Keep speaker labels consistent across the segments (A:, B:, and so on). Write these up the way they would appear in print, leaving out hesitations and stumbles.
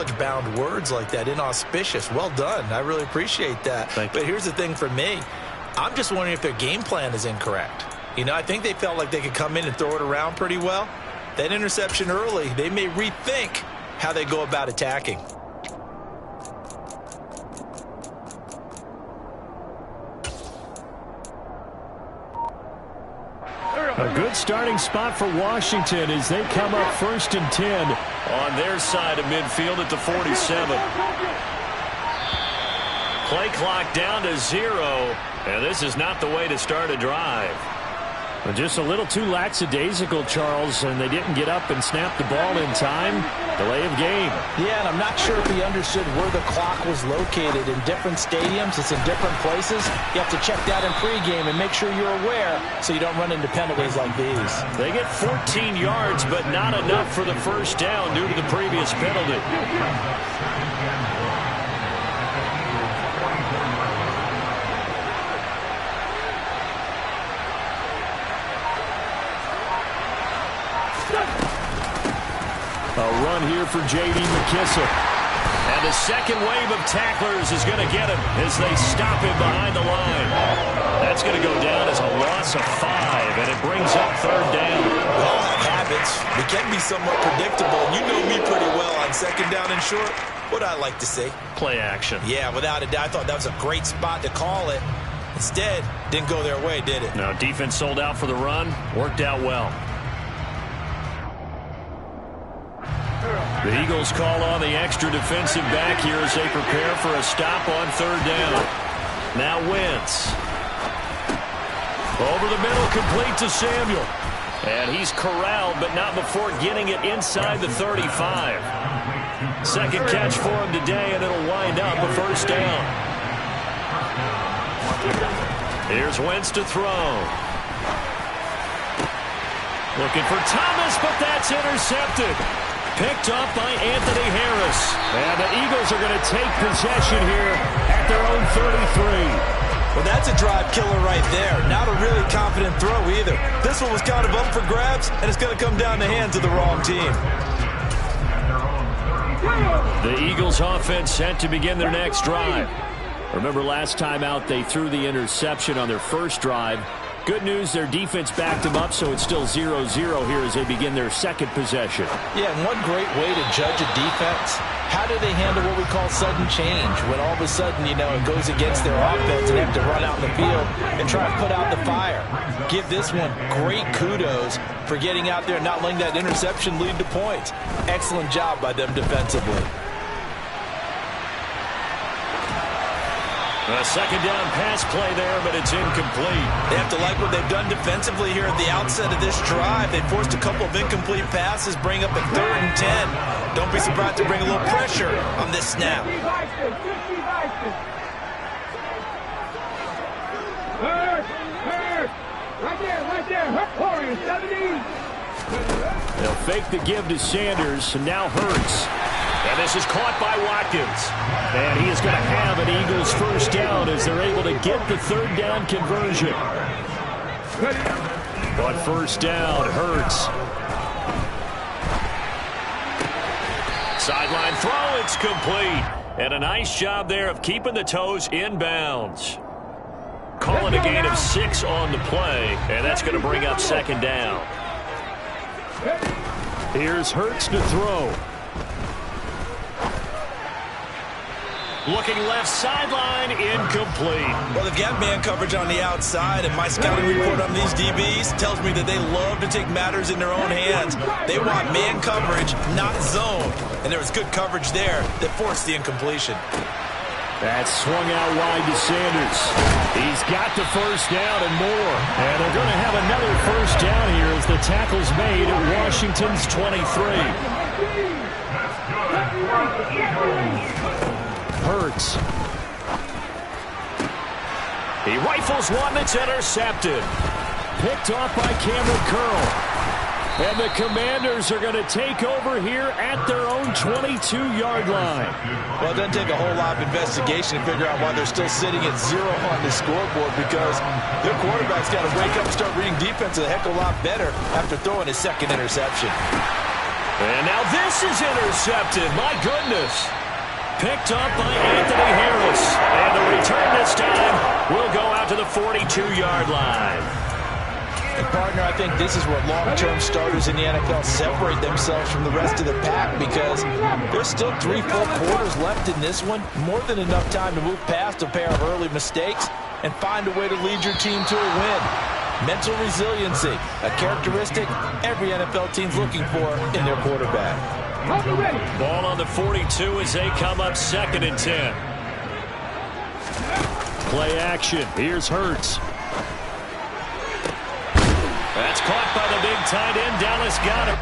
A: college-bound words like that, inauspicious. Well done. I really appreciate that. But here's the thing for me. I'm just wondering if their game plan is incorrect. You know, I think they felt like they could come in and throw it around pretty well. That interception early, they may rethink how they go about attacking.
B: A good starting spot for Washington as they come up 1st and 10 on their side of midfield at the 47. Play clock down to 0, and this is not the way to start a drive. Just a little too lackadaisical, Charles, and they didn't get up and snap the ball in time. Delay of game.
A: Yeah, and I'm not sure if he understood where the clock was located. In different stadiums, it's in different places. You have to check that in pregame and make sure you're aware so you don't run into penalties like these.
B: They get 14 yards, but not enough for the first down due to the previous penalty. A run here for J.D. McKissic. And the second wave of tacklers is going to get him as they stop him behind the line. That's going to go down as a loss of 5, and it brings up 3rd down.
A: We all have habits. We can be somewhat predictable. You know me pretty well on 2nd down and short. What I like to say?
B: Play action.
A: Yeah, without a doubt. I thought that was a great spot to call it. Instead, didn't go their way, did it?
B: No, defense sold out for the run. Worked out well. The Eagles call on the extra defensive back here as they prepare for a stop on 3rd down. Now Wentz. Over the middle, complete to Samuel. And he's corralled, but not before getting it inside the 35. Second catch for him today, and it'll wind up a 1st down. Here's Wentz to throw. Looking for Thomas, but that's intercepted. Picked up by Anthony Harris. And the Eagles are going to take possession here at their own 33.
A: Well, that's a drive killer right there. Not a really confident throw either. This one was kind of up for grabs, and it's going to come down the hands of the wrong team.
B: The Eagles offense set to begin their next drive. Remember last time out they threw the interception on their first drive. Good news, their defense backed them up, so it's still 0-0 here as they begin their second possession.
A: Yeah, and one great way to judge a defense, how do they handle what we call sudden change? When all of a sudden, you know, it goes against their offense and they have to run out in the field and try to put out the fire. Give this one great kudos for getting out there and not letting that interception lead to points. Excellent job by them defensively.
B: A second down pass play there, but it's incomplete.
A: They have to like what they've done defensively here at the outset of this drive. They forced a couple of incomplete passes, bring up a 3rd and 10. Don't be surprised to bring a little pressure on this snap.
C: Right there. Warriors, 17.
B: They'll fake the give to Sanders, and now Hurts. And this is caught by Watkins. And he is going to have an Eagles 1st down as they're able to get the 3rd down conversion. On 1st down, Hurts. Sideline throw, it's complete. And a nice job there of keeping the toes inbounds. Calling a gain of 6 on the play, and that's going to bring up 2nd down. Here's Hurts to throw. Looking left sideline, incomplete.
A: Well, they've got man coverage on the outside, and my scouting report on these DBs tells me that they love to take matters in their own hands. They want man coverage, not zone. And there was good coverage there that forced the incompletion.
B: That's swung out wide to Sanders. He's got the 1st down and more. And they're going to have another 1st down here as the tackle's made at Washington's 23. Hurts. He rifles one that's intercepted. Picked off by Cameron Curl. And the Commanders are going to take over here at their own 22-yard line.
A: Well, it doesn't take a whole lot of investigation to figure out why they're still sitting at 0 on the scoreboard, because their quarterback's got to wake up and start reading defense a heck of a lot better after throwing his 2nd interception.
B: And now this is intercepted. My goodness. Picked up by Anthony Harris. And the return this time will go out to the 42-yard line.
A: And partner, I think this is where long-term starters in the NFL separate themselves from the rest of the pack, because there's still 3 full quarters left in this one. More than enough time to move past a pair of early mistakes and find a way to lead your team to a win. Mental resiliency, a characteristic every NFL team's looking for in their quarterback.
B: Ball on the 42 as they come up 2nd and 10. Play action. Here's Hurts. That's caught by the big tight end. Dallas got him.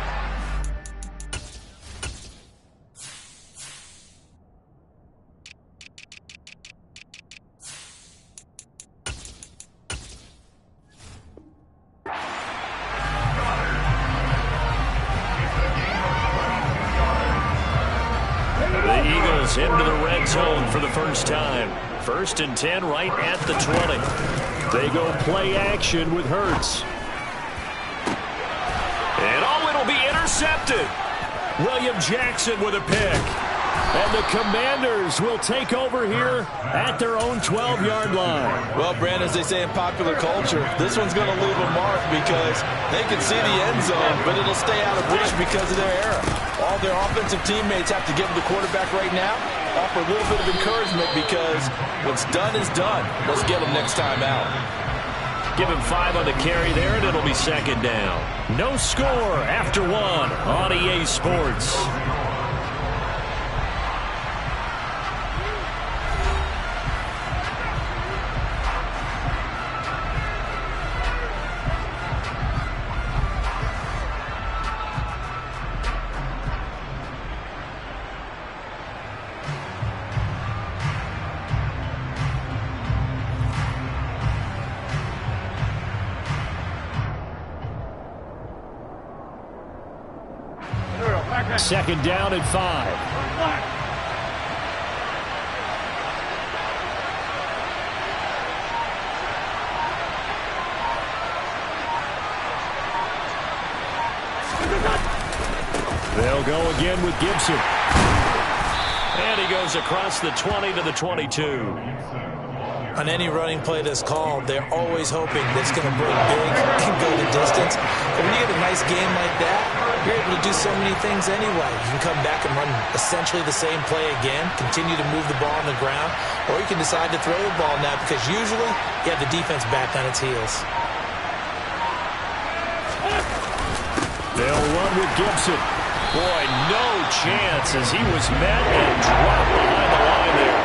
B: The Eagles into the red zone for the first time. 1st and 10 right at the 20. They go play action with Hurts. And it'll be intercepted. William Jackson with a pick. And the Commanders will take over here at their own 12-yard line.
A: Well, Brandon, as they say in popular culture, this one's going to leave a mark because they can see the end zone, but it'll stay out of reach because of their error. All their offensive teammates have to give the quarterback right now, offer a little bit of encouragement, because what's done is done. Let's get them next time out.
B: Give him 5 on the carry there, and it'll be 2nd down. No score after 1 on EA Sports. Second down and 5. They'll go again with Gibson. And he goes across the 20 to the 22.
A: On any running play that's called, they're always hoping that it's going to break big and go the distance. But when you get a nice game like that, you're able to do so many things anyway. You can come back and run essentially the same play again, continue to move the ball on the ground, or you can decide to throw the ball now, because usually you have the defense back on its heels.
B: They'll run with Gibson. Boy, no chance as he was met and dropped behind the line there.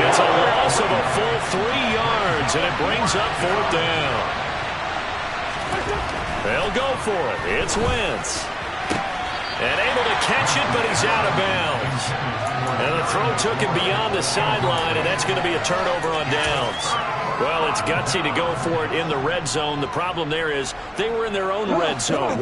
B: It's a loss of a full 3 yards, and it brings up 4th down. They'll go for it. It's Wentz. And able to catch it, but he's out of bounds. And the throw took him beyond the sideline, and that's going to be a turnover on downs. Well, it's gutsy to go for it in the red zone. The problem there is they were in their own red zone.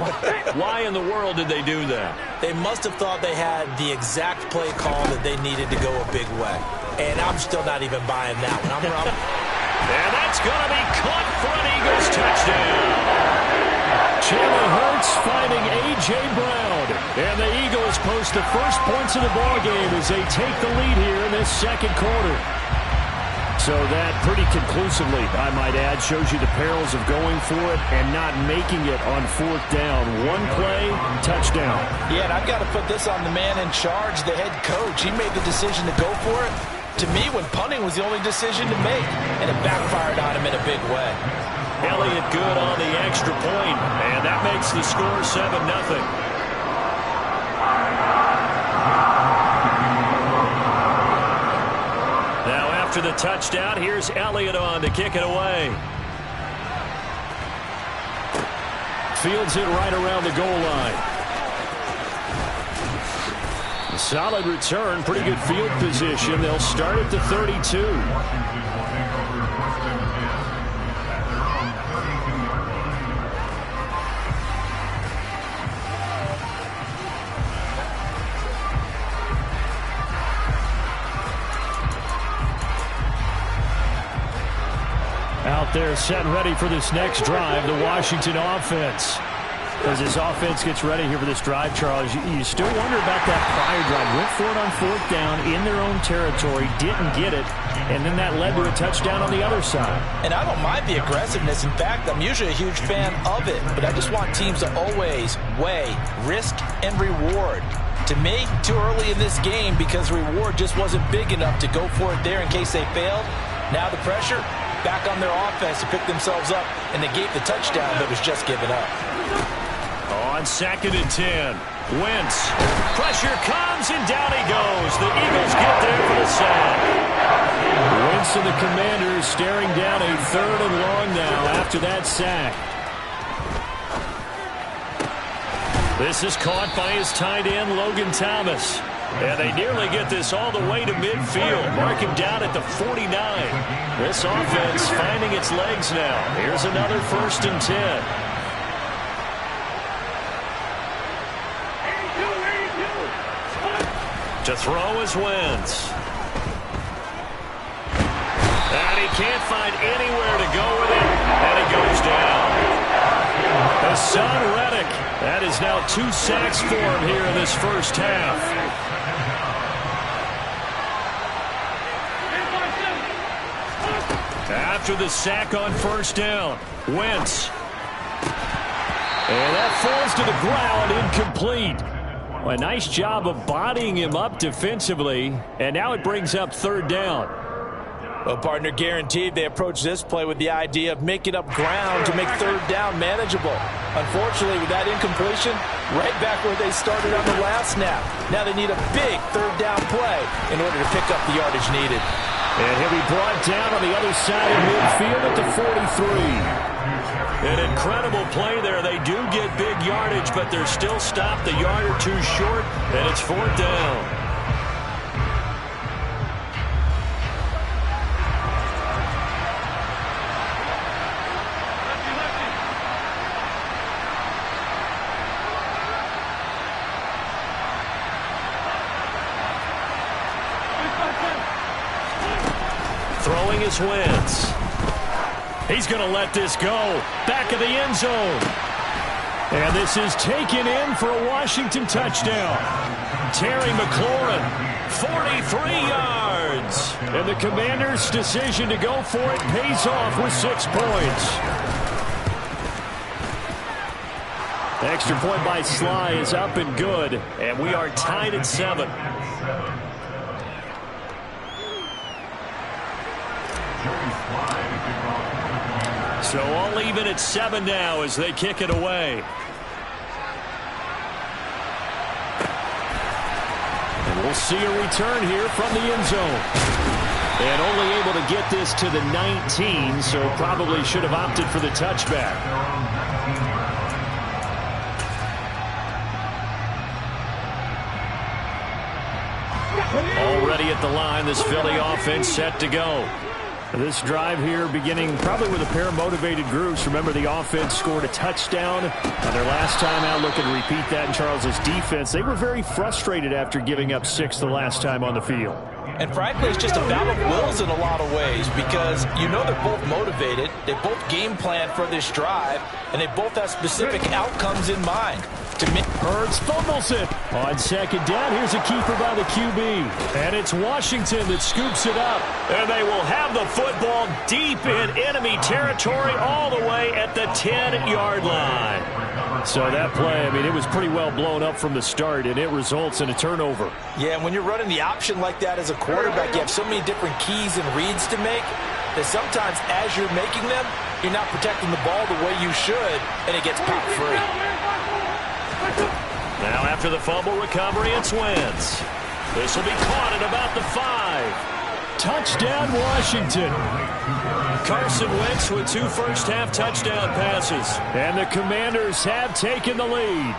B: Why in the world did they do that?
A: They must have thought they had the exact play call that they needed to go a big way. And I'm still not even buying that one.
B: And that's going to be caught for an Eagles touchdown. Jalen Hurts finding A.J. Brown. And the Eagles post the first points of the ballgame as they take the lead here in this 2nd quarter. So that pretty conclusively, I might add, shows you the perils of going for it and not making it on 4th down. One play, touchdown.
A: Yeah, and I've got to put this on the man in charge, the head coach. He made the decision to go for it. To me, when punting was the only decision to make, and it backfired on him in a big way.
B: Elliott good on the extra point, and that makes the score 7-0. Now after the touchdown, here's Elliott on to kick it away. Fields it right around the goal line. Solid return, pretty good field position. They'll start at the 32. Out there set and ready for this next drive, the Washington offense. As this offense gets ready here for this drive, Charles, you still wonder about that prior drive. Went for it on 4th down in their own territory, didn't get it, and then that led to a touchdown on the other side.
A: And I don't mind the aggressiveness. In fact, I'm usually a huge fan of it, but I just want teams to always weigh risk and reward. To me, too early in this game because reward just wasn't big enough to go for it there in case they failed. Now the pressure back on their offense to pick themselves up and negate the touchdown that was just given up.
B: On 2nd and 10, Wentz. Pressure comes, and down he goes. The Eagles get there for the sack. Wentz and the Commanders staring down a 3rd and long now after that sack. This is caught by his tight end, Logan Thomas. And they nearly get this all the way to midfield. Mark him down at the 49. This offense finding its legs now. Here's another 1st and 10. To throw is Wentz. And he can't find anywhere to go with it. And he goes down. Hassan Reddick. That is now 2 sacks for him here in this first half. After the sack on 1st down, Wentz. And that falls to the ground, incomplete. A nice job of bodying him up defensively, and now it brings up 3rd down.
A: Well, partner, guaranteed they approach this play with the idea of making up ground to make 3rd down manageable. Unfortunately, with that incompletion, right back where they started on the last snap. Now they need a big 3rd down play in order to pick up the yardage needed.
B: And he'll be brought down on the other side of midfield at the 43. An incredible play there. They do get big yardage, but they're still stopped a yard or 2 short, and it's 4th down. Throwing his Wentz. He's going to let this go. Back of the end zone. And this is taken in for a Washington touchdown. Terry McLaurin, 43 yards. And the Commanders' decision to go for it pays off with 6 points. The extra point by Sly is up and good. And we are tied at 7. So all even at 7 now as they kick it away. And we'll see a return here from the end zone. And only able to get this to the 19, so probably should have opted for the touchback. Already at the line, this Philly offense set to go. This drive here beginning probably with a pair of motivated groups. Remember, the offense scored a touchdown on their last time out. Looking to repeat that in Charles's defense. They were very frustrated after giving up 6 the last time on the field.
A: And frankly, it's just a battle of wills in a lot of ways because you know they're both motivated. They both game plan for this drive, and they both have specific outcomes in mind. To me,
B: Hurts fumbles it. On 2nd down, here's a keeper by the QB. And it's Washington that scoops it up. And they will have the football deep in enemy territory all the way at the 10-yard line. So that play, I mean, it was pretty well blown up from the start, and it results in a turnover.
A: Yeah, and when you're running the option like that as a quarterback, you have so many different keys and reads to make that sometimes as you're making them, you're not protecting the ball the way you should, and it gets popped free.
B: Now after the fumble recovery, it's Wentz. This will be caught at about the 5. Touchdown, Washington. Carson Wentz with 2 first-half touchdown passes. And the Commanders have taken the lead.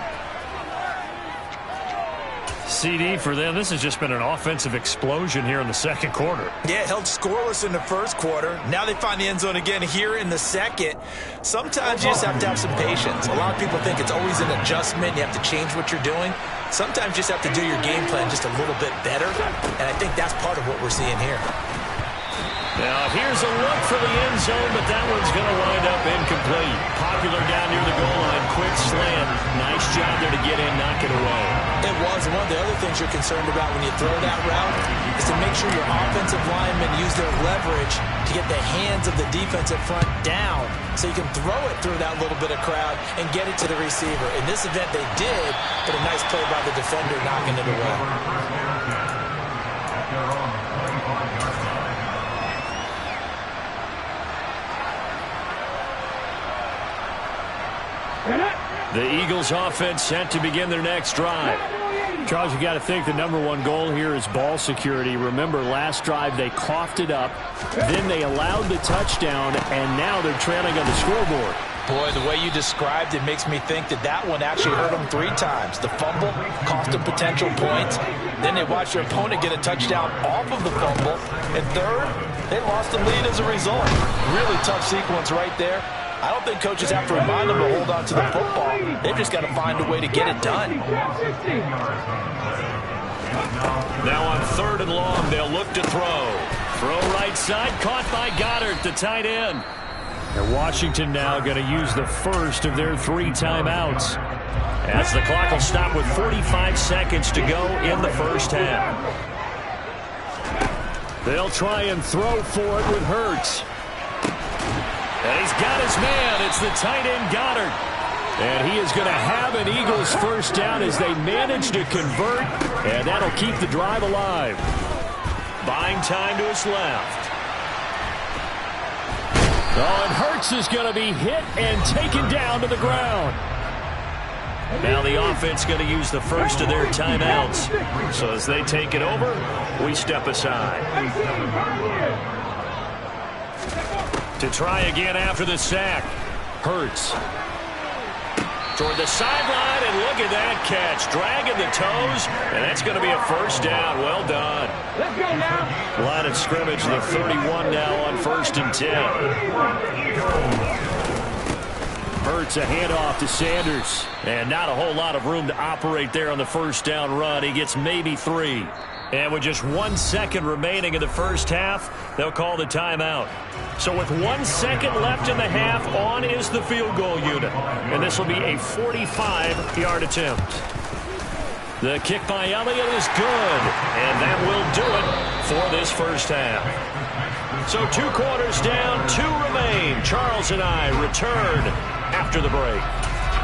B: CD for them, this has just been an offensive explosion here in the second quarter.
A: Yeah, held scoreless in the first quarter. Now they find the end zone again here in the second. Sometimes you just have to have some patience. A lot of people think it's always an adjustment. You have to change what you're doing. Sometimes you just have to do your game plan just a little bit better, and I think that's part of what we're seeing here.
B: Now here's a look for the end zone, but that one's going to wind up incomplete. Popular down near the goal line. Quick slant. Nice job there to get in, knock it away.
A: It was. One of the other things you're concerned about when you throw that route is to make sure your offensive linemen use their leverage to get the hands of the defensive front down so you can throw it through that little bit of crowd and get it to the receiver. In this event, they did, but a nice play by the defender knocking it away.
B: The Eagles offense set to begin their next drive.
D: Charles, you got to think the #1 goal here is ball security. Remember, last drive they coughed it up, then they allowed the touchdown, and now they're trailing on the scoreboard.
A: Boy, the way you described it makes me think that one actually hurt them 3 times. The fumble cost them potential points. Then they watched their opponent get a touchdown off of the fumble. And third, they lost the lead as a result. Really tough sequence right there. I don't think coaches have to remind them to hold on to the football. They've just got to find a way to get it done.
B: Now on 3rd and long, they'll look to throw. Throw right side, caught by Goddard, the tight end.
D: And Washington now going to use the first of their 3 timeouts.
B: As the clock will stop with 45 seconds to go in the first half.
D: They'll try and throw for it with Hurts.
B: And he's got his man. It's the tight end, Goddard.
D: And he is going to have an Eagles first down as they manage to convert, and that'll keep the drive alive.
B: Buying time to his left.
D: Oh, and Hurts is going to be hit and taken down to the ground.
B: Now the offense going to use the first of their timeouts. So as they take it over, we step aside. To try again after the sack. Hurts. Toward the sideline, and look at that catch. Dragging the toes, and that's going to be a first down. Well done.
C: Let's go now.
B: Line of scrimmage, the 31 now on 1st and 10.
D: Hurts a handoff to Sanders.
B: And not a whole lot of room to operate there on the first down run. He gets maybe 3. And with just 1 second remaining in the first half, they'll call the timeout. So with 1 second left in the half, on is the field goal unit. And this will be a 45-yard attempt. The kick by Elliott is good. And that will do it for this first half. So 2 quarters down, 2 remain. Charles and I return after the break.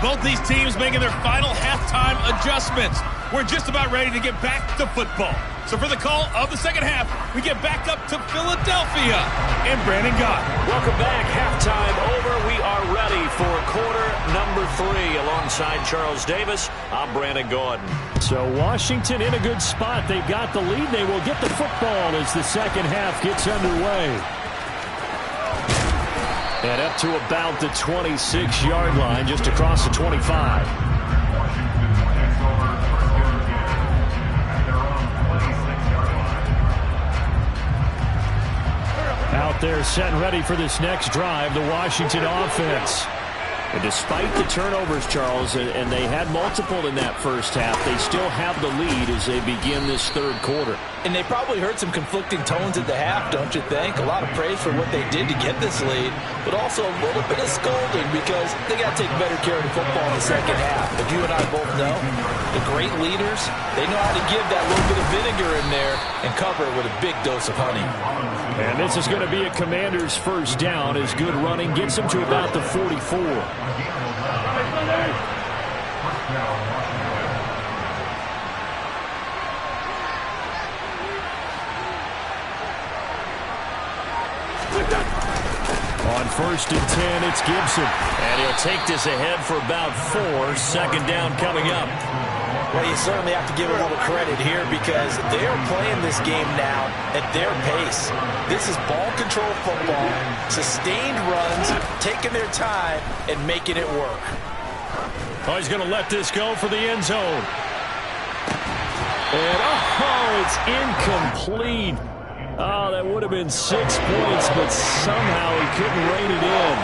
E: Both these teams making their final halftime adjustments. We're just about ready to get back to football. So for the call of the second half, we get back up to Philadelphia and Brandon Gaudin.
B: Welcome back. Halftime over. We are ready for quarter number 3. Alongside Charles Davis, I'm Brandon Gaudin.
D: So Washington in a good spot. They've got the lead. They will get the football as the second half gets underway. And up to about the 26-yard line, just across the 25. Out there set and ready for this next drive, the Washington offense. And despite the turnovers, Charles, and they had multiple in that first half, they still have the lead as they begin this 3rd quarter.
A: And they probably heard some conflicting tones at the half, don't you think? A lot of praise for what they did to get this lead, but also a little bit of scolding because they got to take better care of the football in the second half. But you and I both know the great leaders, they know how to give that little bit of vinegar in there and cover it with a big dose of honey.
D: And this is going to be a Commander's first down as good running gets them to about the 44. On 1st and 10, it's Gibson.
B: And he'll take this ahead for about 4. Second down coming up.
A: Well, you certainly have to give a little credit here because they're playing this game now at their pace. This is ball control football, sustained runs, taking their time, and making it work.
B: Oh, he's going to let this go for the end zone.
D: And, it's incomplete. Oh, that would have been 6 points, but somehow he couldn't rein it in.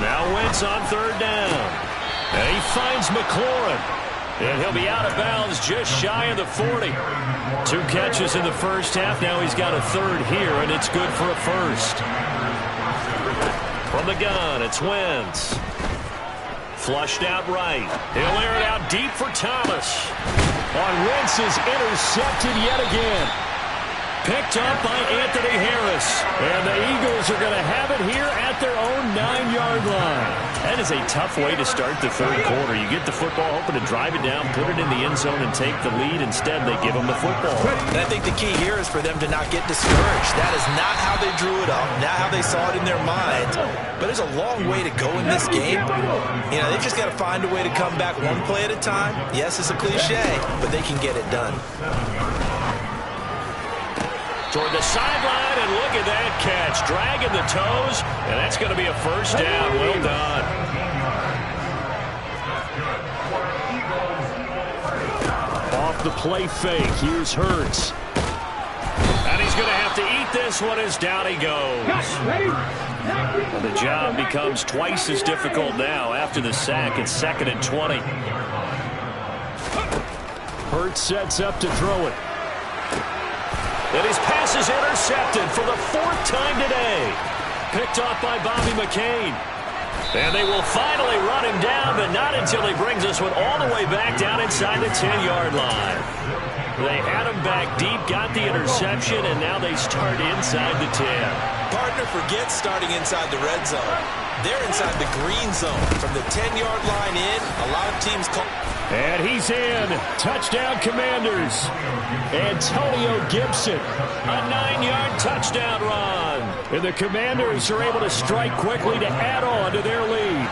B: Now Wentz on 3rd down. And he finds McLaurin.
D: And he'll be out of bounds just shy of the 40. 2 catches in the first half. Now he's got a third here, and it's good for a first. From the gun, it's Wentz. Flushed out right. He'll air it out deep for Thomas. Wentz is intercepted yet again. Picked up by Anthony Harris. And the Eagles are going to have it here at their own 9-yard line. That is a tough way to start the third quarter. You get the football, hoping to drive it down, put it in the end zone, and take the lead. Instead, they give them the football.
A: And I think the key here is for them to not get discouraged. That is not how they drew it up, not how they saw it in their minds. But there's a long way to go in this game. You know, they've just got to find a way to come back one play at a time. Yes, it's a cliche, but they can get it done.
D: Toward the sideline, and look at that catch. Dragging the toes, and that's going to be a first down. Well done. Off the play fake, here's Hurts. And he's going to have to eat this one as down he goes. The job becomes twice as difficult now after the sack. It's 2nd and 20. Hurts sets up to throw it. And his pass is intercepted for the 4th time today. Picked off by Bobby McCain. And they will finally run him down, but not until he brings this one all the way back down inside the 10-yard line. They had him back deep, got the interception, and now they start inside the 10.
A: Partner forgets starting inside the red zone. They're inside the green zone. From the 10-yard line in, a lot of teams call...
D: And he's in. Touchdown, Commanders. Antonio Gibson. A 9-yard touchdown run. And the Commanders are able to strike quickly to add on to their lead.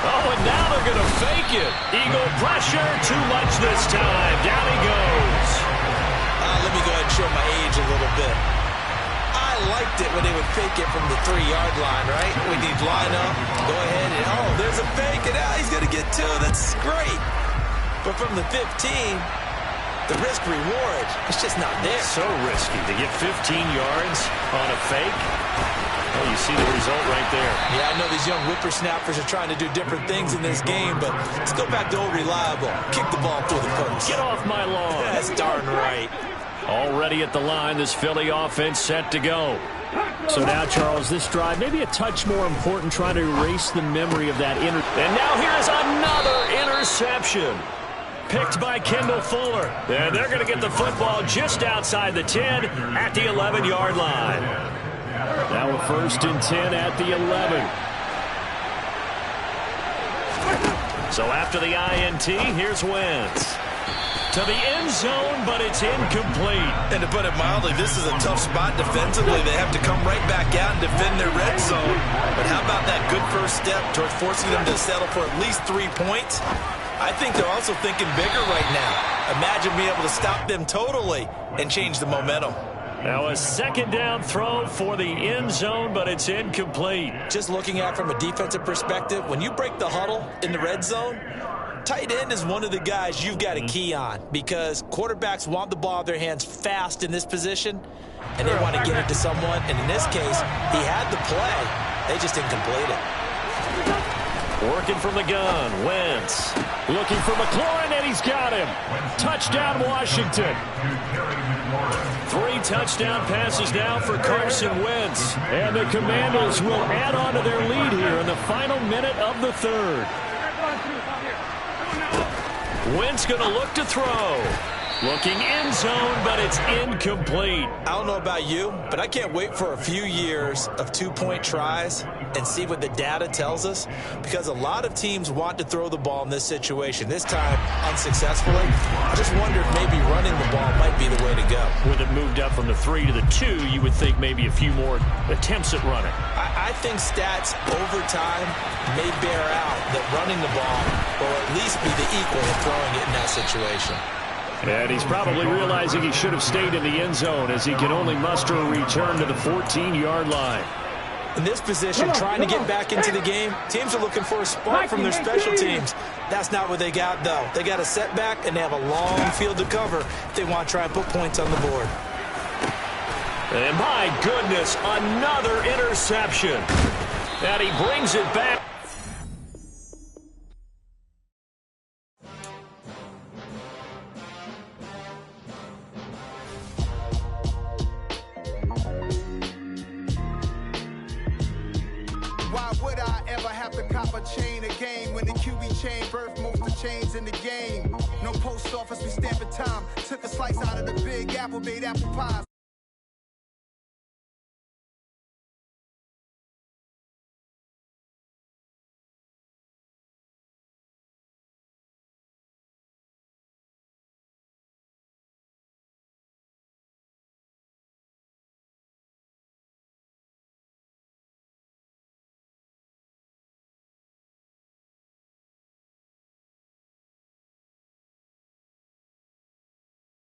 D: Oh, and now they're going to fake it. Eagle pressure. Too much this time. Down he goes.
A: Let me go ahead and show my age a little bit. I liked it when they would fake it from the 3-yard line, right? When you'd line up, go ahead and, oh, there's a fake, and now he's going to get 2. That's great. But from the 15, the risk-reward, it's just not there.
D: So risky to get 15 yards on a fake. Oh, you see the result right there.
A: Yeah, I know these young whippersnappers are trying to do different things in this game, but let's go back to old reliable. Kick the ball through the post.
D: Get off my lawn.
A: That's darn right.
D: Already at the line, this Philly offense set to go. So now, Charles, this drive maybe a touch more important, trying to erase the memory of that And now here's another interception. Picked by Kendall Fuller. And they're going to get the football just outside the 10 at the 11-yard line. Now a 1st and 10 at the 11. So after the INT, here's Wentz. To the end zone, but it's incomplete.
A: And to put it mildly, this is a tough spot defensively. They have to come right back out and defend their red zone. But how about that good first step towards forcing them to settle for at least 3 points? I think they're also thinking bigger right now. Imagine being able to stop them totally and change the momentum.
D: Now a 2nd down throw for the end zone, but it's incomplete.
A: Just looking at it from a defensive perspective, when you break the huddle in the red zone, tight end is one of the guys you've got to key on because quarterbacks want the ball in their hands fast in this position, and they want to get it to someone. And in this case, he had the play. They just didn't complete it.
D: Working from the gun, Wentz. Looking for McLaurin, and he's got him. Touchdown, Washington. 3 touchdown passes now for Carson Wentz. And the Commanders will add on to their lead here in the final minute of the 3rd. Wentz going to look to throw. Looking end zone, but it's incomplete.
A: I don't know about you, but I can't wait for a few years of 2-point tries and see what the data tells us, because a lot of teams want to throw the ball in this situation. This time, unsuccessfully. I just wonder if maybe running the ball might be the way to go.
D: With it moved up from the 3 to the 2, you would think maybe a few more attempts at running.
A: I think stats over time may bear out that running the ball will at least be the equal of throwing it in that situation.
D: And he's probably realizing he should have stayed in the end zone as he can only muster a return to the 14-yard line.
A: In this position, trying to get back into the game, teams are looking for a spark from their special teams. That's not what they got, though. They got a setback, and they have a long field to cover if they want to try and put points on the board.
D: And my goodness, another interception.
B: And he brings it back.
F: Why would I ever have to cop a chain again when the QB chain birthed most of the chains in the game? No post office, we stamping time. Took a slice out of the big apple, made apple pies.